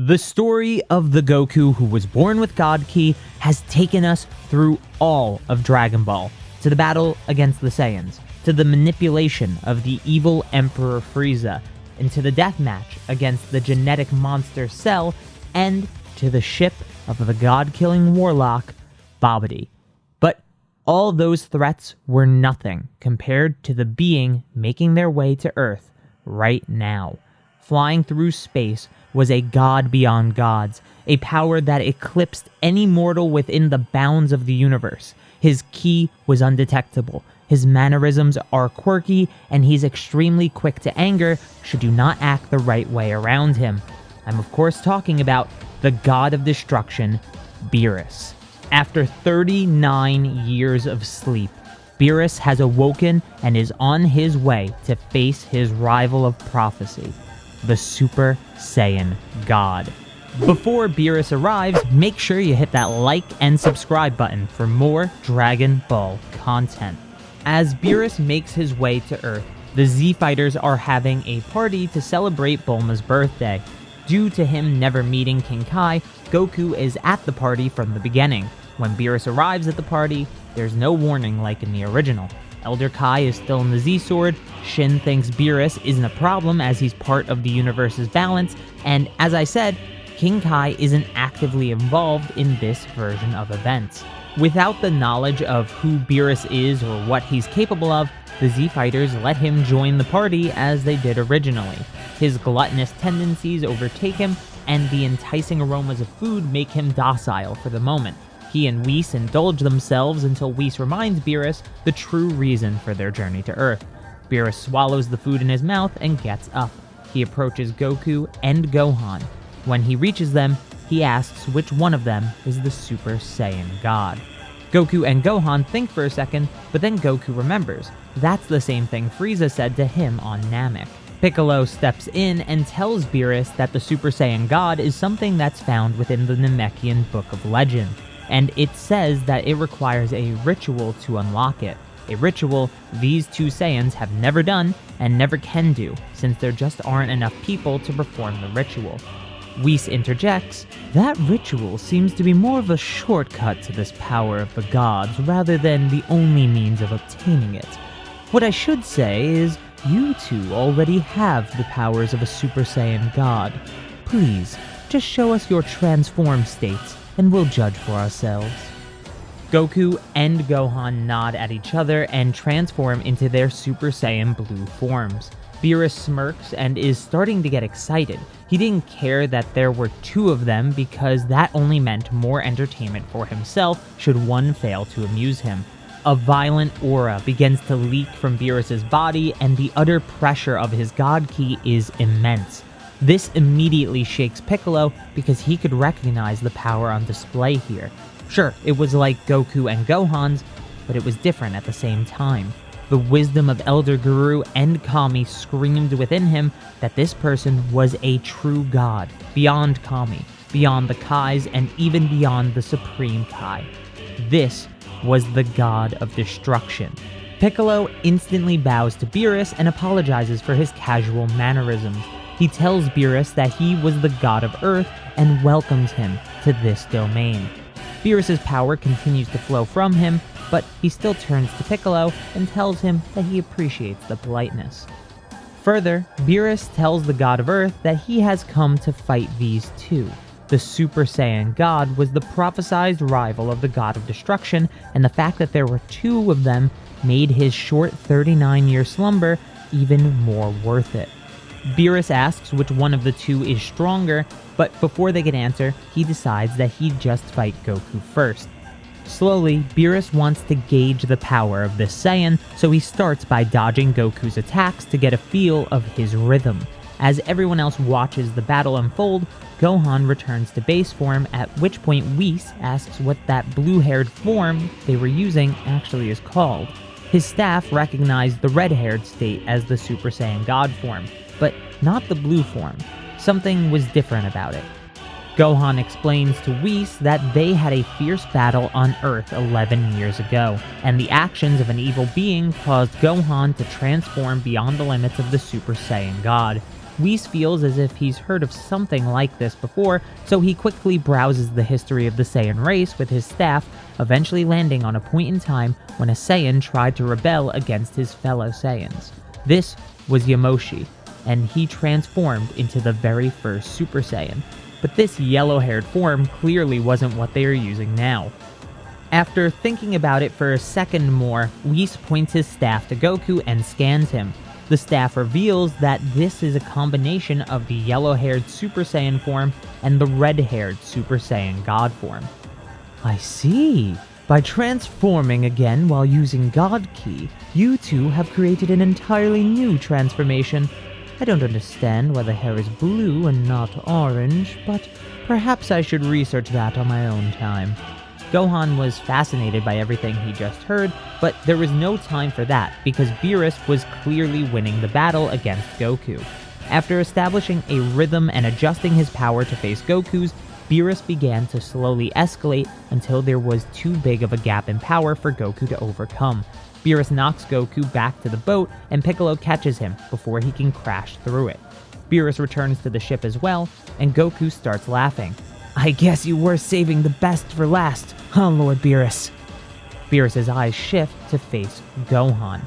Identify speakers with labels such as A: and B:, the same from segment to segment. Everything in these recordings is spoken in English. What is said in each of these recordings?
A: The story of the Goku who was born with God Ki has taken us through all of Dragon Ball, to the battle against the Saiyans, to the manipulation of the evil Emperor Freeza, and to the death match against the genetic monster Cell, and to the ship of the god-killing warlock, Babbidi. But all those threats were nothing compared to the being making their way to Earth right now. Flying through space was a god beyond gods, a power that eclipsed any mortal within the bounds of the universe. His ki was undetectable, his mannerisms are quirky, and he's extremely quick to anger should you not act the right way around him. I'm of course talking about the god of destruction, Beerus. After 39 years of sleep, Beerus has awoken and is on his way to face his rival of prophecy, the Super Saiyan God. Before Beerus arrives, make sure you hit that like and subscribe button for more Dragon Ball content. As Beerus makes his way to Earth, the Z Fighters are having a party to celebrate Bulma's birthday. Due to him never meeting King Kai, Goku is at the party from the beginning. When Beerus arrives at the party, there's no warning like in the original. Elder Kai is still in the Z-Sword, Shin thinks Beerus isn't a problem as he's part of the universe's balance, and as I said, King Kai isn't actively involved in this version of events. Without the knowledge of who Beerus is or what he's capable of, the Z-Fighters let him join the party as they did originally. His gluttonous tendencies overtake him, and the enticing aromas of food make him docile for the moment. He and Whis indulge themselves until Whis reminds Beerus the true reason for their journey to Earth. Beerus swallows the food in his mouth and gets up. He approaches Goku and Gohan. When he reaches them, he asks which one of them is the Super Saiyan God. Goku and Gohan think for a second, but then Goku remembers. That's the same thing Freeza said to him on Namek. Piccolo steps in and tells Beerus that the Super Saiyan God is something that's found within the Namekian Book of Legend, and it says that it requires a ritual to unlock it. A ritual these two Saiyans have never done and never can do, since there just aren't enough people to perform the ritual. Whis interjects, "That ritual seems to be more of a shortcut to this power of the gods rather than the only means of obtaining it. What I should say is, you two already have the powers of a Super Saiyan God. Please, just show us your transformed states and we'll judge for ourselves." Goku and Gohan nod at each other and transform into their Super Saiyan Blue forms. Beerus smirks and is starting to get excited. He didn't care that there were two of them because that only meant more entertainment for himself should one fail to amuse him. A violent aura begins to leak from Beerus's body and the utter pressure of his God Ki is immense. This immediately shakes Piccolo because he could recognize the power on display here. Sure, it was like Goku and Gohan's, but it was different at the same time. The wisdom of Elder Guru and Kami screamed within him that this person was a true god, beyond Kami, beyond the Kais, and even beyond the Supreme Kai. This was the god of destruction. Piccolo instantly bows to Beerus and apologizes for his casual mannerisms. He tells Beerus that he was the god of Earth and welcomes him to this domain. Beerus's power continues to flow from him, but he still turns to Piccolo and tells him that he appreciates the politeness. Further, Beerus tells the god of Earth that he has come to fight these two. The Super Saiyan God was the prophesized rival of the god of destruction, and the fact that there were two of them made his short 39-year slumber even more worth it. Beerus asks which one of the two is stronger, but before they can answer, he decides that he'd just fight Goku first. Slowly, Beerus wants to gauge the power of this Saiyan, so he starts by dodging Goku's attacks to get a feel of his rhythm. As everyone else watches the battle unfold, Gohan returns to base form, at which point Whis asks what that blue-haired form they were using actually is called. His staff recognized the red-haired state as the Super Saiyan God form, but not the blue form. Something was different about it. Gohan explains to Whis that they had a fierce battle on Earth 11 years ago, and the actions of an evil being caused Gohan to transform beyond the limits of the Super Saiyan God. Whis feels as if he's heard of something like this before, so he quickly browses the history of the Saiyan race with his staff, eventually landing on a point in time when a Saiyan tried to rebel against his fellow Saiyans. This was Yamoshi, and he transformed into the very first Super Saiyan. But this yellow-haired form clearly wasn't what they are using now. After thinking about it for a second more, Whis points his staff to Goku and scans him. The staff reveals that this is a combination of the yellow-haired Super Saiyan form and the red-haired Super Saiyan God form. I see. By transforming again while using God Ki, you two have created an entirely new transformation. I don't understand why the hair is blue and not orange, but perhaps I should research that on my own time. Gohan was fascinated by everything he just heard, but there was no time for that because Beerus was clearly winning the battle against Goku. After establishing a rhythm and adjusting his power to face Goku's, Beerus began to slowly escalate until there was too big of a gap in power for Goku to overcome. Beerus knocks Goku back to the boat and Piccolo catches him before he can crash through it. Beerus returns to the ship as well, and Goku starts laughing. I guess you were saving the best for last, huh, Lord Beerus? Beerus' eyes shift to face Gohan.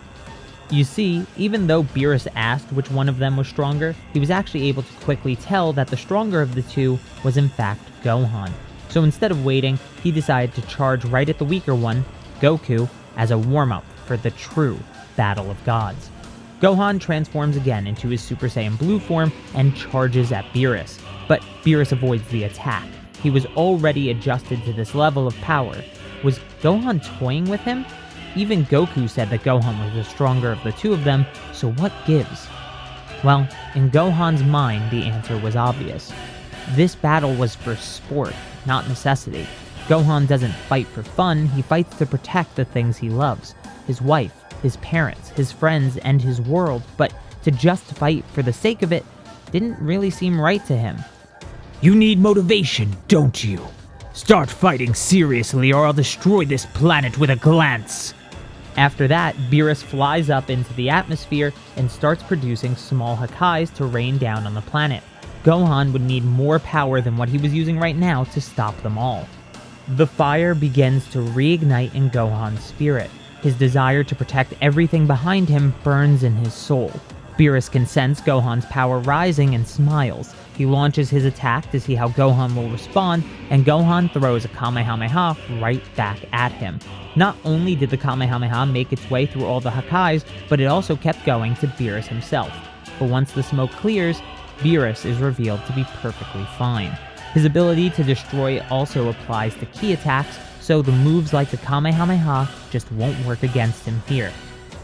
A: You see, even though Beerus asked which one of them was stronger, he was actually able to quickly tell that the stronger of the two was in fact Gohan. So instead of waiting, he decided to charge right at the weaker one, Goku, as a warm-up for the true Battle of Gods. Gohan transforms again into his Super Saiyan Blue form and charges at Beerus, but Beerus avoids the attack. He was already adjusted to this level of power. Was Gohan toying with him? Even Goku said that Gohan was the stronger of the two of them, so what gives? Well, in Gohan's mind, the answer was obvious. This battle was for sport, not necessity. Gohan doesn't fight for fun, he fights to protect the things he loves. His wife, his parents, his friends, and his world, but to just fight for the sake of it didn't really seem right to him. You need motivation, don't you? Start fighting seriously or I'll destroy this planet with a glance. After that, Beerus flies up into the atmosphere and starts producing small Hakkais to rain down on the planet. Gohan would need more power than what he was using right now to stop them all. The fire begins to reignite in Gohan's spirit. His desire to protect everything behind him burns in his soul. Beerus can sense Gohan's power rising and smiles. He launches his attack to see how Gohan will respond, and Gohan throws a Kamehameha right back at him. Not only did the Kamehameha make its way through all the Hakkais, but it also kept going to Beerus himself. But once the smoke clears, Beerus is revealed to be perfectly fine. His ability to destroy also applies to ki attacks, so the moves like the Kamehameha just won't work against him here.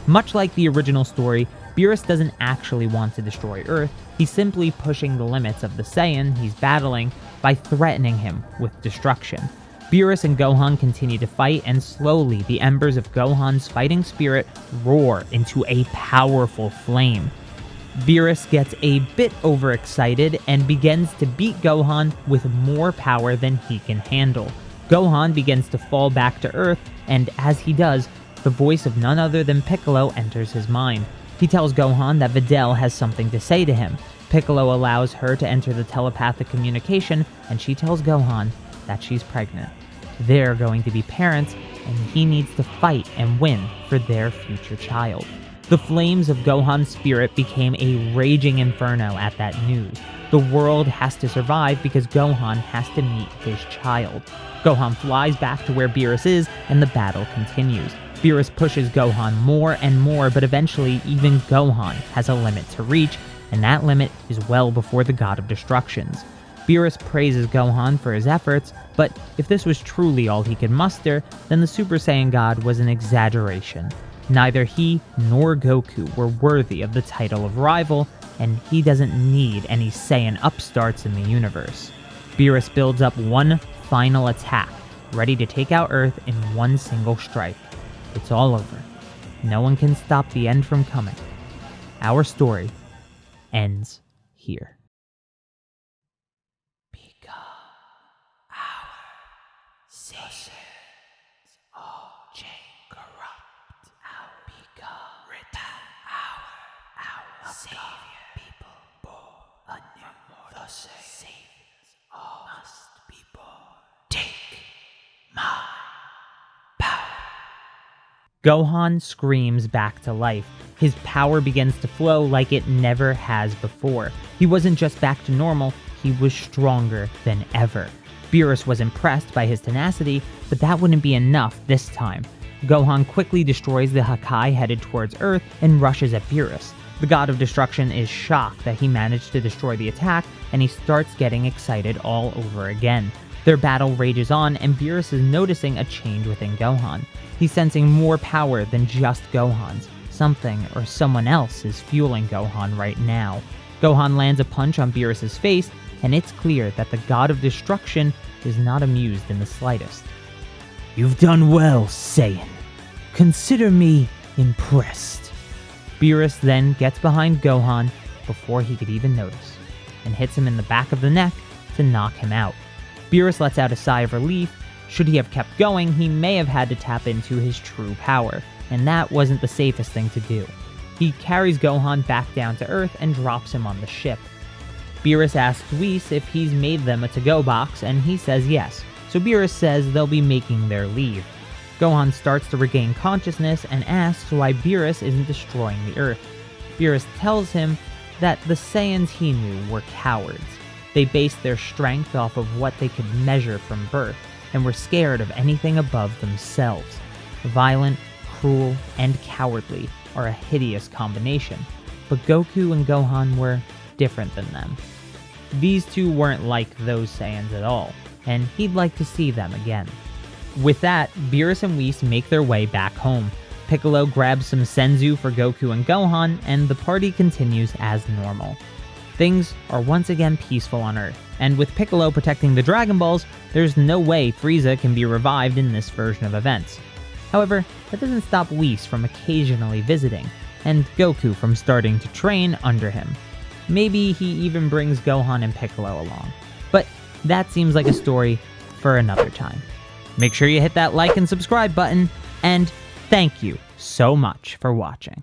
A: Much like the original story, Beerus doesn't actually want to destroy Earth, he's simply pushing the limits of the Saiyan he's battling by threatening him with destruction. Beerus and Gohan continue to fight, and slowly the embers of Gohan's fighting spirit roar into a powerful flame. Beerus gets a bit overexcited and begins to beat Gohan with more power than he can handle. Gohan begins to fall back to Earth, and as he does, the voice of none other than Piccolo enters his mind. He tells Gohan that Videl has something to say to him. Piccolo allows her to enter the telepathic communication, and she tells Gohan that she's pregnant. They're going to be parents, and he needs to fight and win for their future child. The flames of Gohan's spirit became a raging inferno at that news. The world has to survive because Gohan has to meet his child. Gohan flies back to where Beerus is, and the battle continues. Beerus pushes Gohan more and more, but eventually even Gohan has a limit to reach, and that limit is well before the God of Destructions. Beerus praises Gohan for his efforts, but if this was truly all he could muster, then the Super Saiyan God was an exaggeration. Neither he nor Goku were worthy of the title of rival, and he doesn't need any Saiyan upstarts in the universe. Beerus builds up one final attack, ready to take out Earth in one single strike. It's all over. No one can stop the end from coming. Our story ends here. Because our Saiyans all change corrupt. Our Savior people born. Saiyans must be born. Take my power. Gohan screams back to life. His power begins to flow like it never has before. He wasn't just back to normal, he was stronger than ever. Beerus was impressed by his tenacity, but that wouldn't be enough this time. Gohan quickly destroys the Hakai headed towards Earth and rushes at Beerus. The God of Destruction is shocked that he managed to destroy the attack, and he starts getting excited all over again. Their battle rages on, and Beerus is noticing a change within Gohan. He's sensing more power than just Gohan's. Something or someone else is fueling Gohan right now. Gohan lands a punch on Beerus' face, and it's clear that the God of Destruction is not amused in the slightest. "You've done well, Saiyan. Consider me impressed." Beerus then gets behind Gohan before he could even notice, and hits him in the back of the neck to knock him out. Beerus lets out a sigh of relief. Should he have kept going, he may have had to tap into his true power, and that wasn't the safest thing to do. He carries Gohan back down to Earth and drops him on the ship. Beerus asks Whis if he's made them a to-go box, and he says yes, so Beerus says they'll be making their leave. Gohan starts to regain consciousness and asks why Beerus isn't destroying the Earth. Beerus tells him that the Saiyans he knew were cowards. They based their strength off of what they could measure from birth, and were scared of anything above themselves. Violent, cruel, and cowardly are a hideous combination, but Goku and Gohan were different than them. These two weren't like those Saiyans at all, and he'd like to see them again. With that, Beerus and Whis make their way back home. Piccolo grabs some senzu for Goku and Gohan, and the party continues as normal. Things are once again peaceful on Earth, and with Piccolo protecting the Dragon Balls, there's no way Freeza can be revived in this version of events. However, that doesn't stop Whis from occasionally visiting, and Goku from starting to train under him. Maybe he even brings Gohan and Piccolo along. But that seems like a story for another time. Make sure you hit that like and subscribe button, and thank you so much for watching.